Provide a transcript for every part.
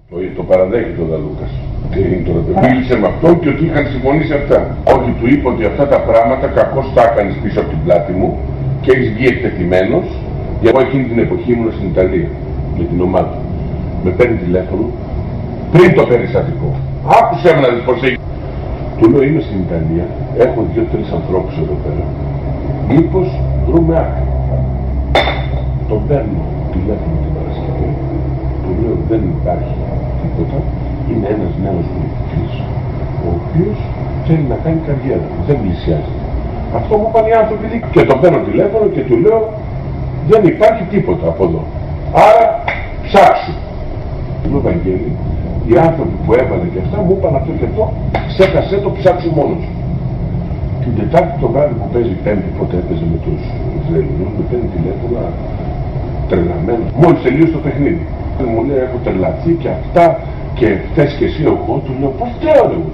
Το παραδέχεται ο Δαλούκας. Και τώρα μίλησε με αυτόν και ότι είχαν συμφωνήσει αυτά. Ότι του είπε ότι αυτά τα πράγματα κακώς τα έκανες πίσω από την πλάτη μου και έχεις βγει εκτεθειμένος. Και εγώ εκείνη την εποχή ήμουν στην Ιταλία με την ομάδα. Με παίρνει τηλέφωνο πριν το περιστατικό. Άκουσε με να δεις πως έχει. Του λέω είμαι στην Ιταλία, έχω 2-3 ανθρώπους εδώ πέρα. Μήπως βρούμε άκρη. Τον παίρνω τηλέφωνο την Παρασκευή. Του λέω δεν υπάρχει τίποτα. Είναι ένας νέος βουλευτής, ο οποίος θέλει να κάνει καριέρα. Δεν πλησιάζει. Αυτό μου είπαν οι άνθρωποι και τον παίρνω τηλέφωνο και του λέω δεν υπάρχει τίποτα από εδώ. Άρα ψάξου. Του λέω Βαγγέλη, οι άνθρωποι που έβαλαν και αυτά μου είπαν αυτό και αυτό, ξέχασέ το, ψάξου μόνος σου. Την Τετάρτη το βράδυ που παίζει Πέμπτη, πότε έπαιζε με τους Ισραηλινούς, με παίρνει τηλέφωνα τρελαμένο. Μόλις τελείωσε το παιχνίδι. Μου λέει έχω τρελαθεί και αυτά και χθες και εσύ εγώ, του λέω πώς τρέω εγώ.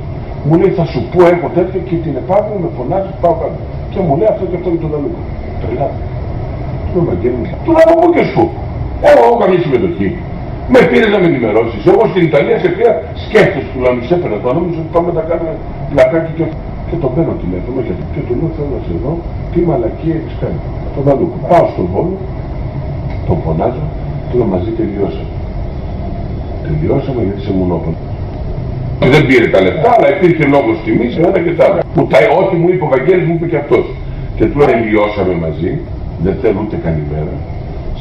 Μου λέει θα σου πω έχω τέτοιο και την επάγγελμα με φωνάζει πάω κάτω. Και μου λέει αυτό και αυτό και το Δαλούκα. Τρελάθηκε. Του λέω Βαγγέλη, του λέω μου και σου. Εγώ καμία συμμετοχή. Με πήρες να με ενημερώσεις. Εγώ στην Ιταλία σε πήρα σκέφτος του λέω, σε έπαιρνα το νόμιζα ότι πάμε να τα κάνουμε πλακάκι και το παίρνω τηλέφωνο και του λέω θέλω να σε δω τι μαλακία έχεις κάνει. Τον Δαλούκα. Πάω στον Βόλο, τον φωνάζω, του λέω μαζί τελειώσαμε. Τελειώσαμε γιατί είσαι μονόπολο. Δεν πήρε τα λεφτά, αλλά υπήρχε λόγος τιμής, ένα και τα άλλα. Ό,τι μου είπε ο Βαγγέλης μου είπε και αυτός. Και του τελειώσαμε μαζί, δεν θέλω ούτε καλημέρα.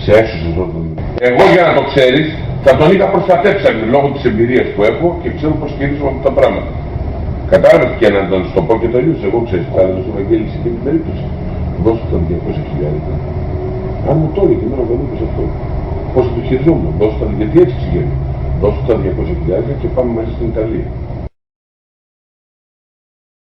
Σε έσωσες όταν. Εγώ για να το ξέρεις, θα τον είχα προστατέψει λόγω της εμπειρίας που έχω και ξέρω πως χειρίζομαι αυτά τα πράγματα. Κατάλαβες και να τον το πω και το ίδιο, εγώ ξέρεις, θα έλεγα στον Βαγγέλη σε αυτή την περίπτωση. Δώσε τον 200.000. Αν μου το έλεγε εμένα ο Βαγγέλης αυτό. Πώς το χειριζόμουν, δώσε τον, γιατί έτσι ξηγαίνει. Δώσε τα 200.000 και πάμε μέσα στην Ιταλία.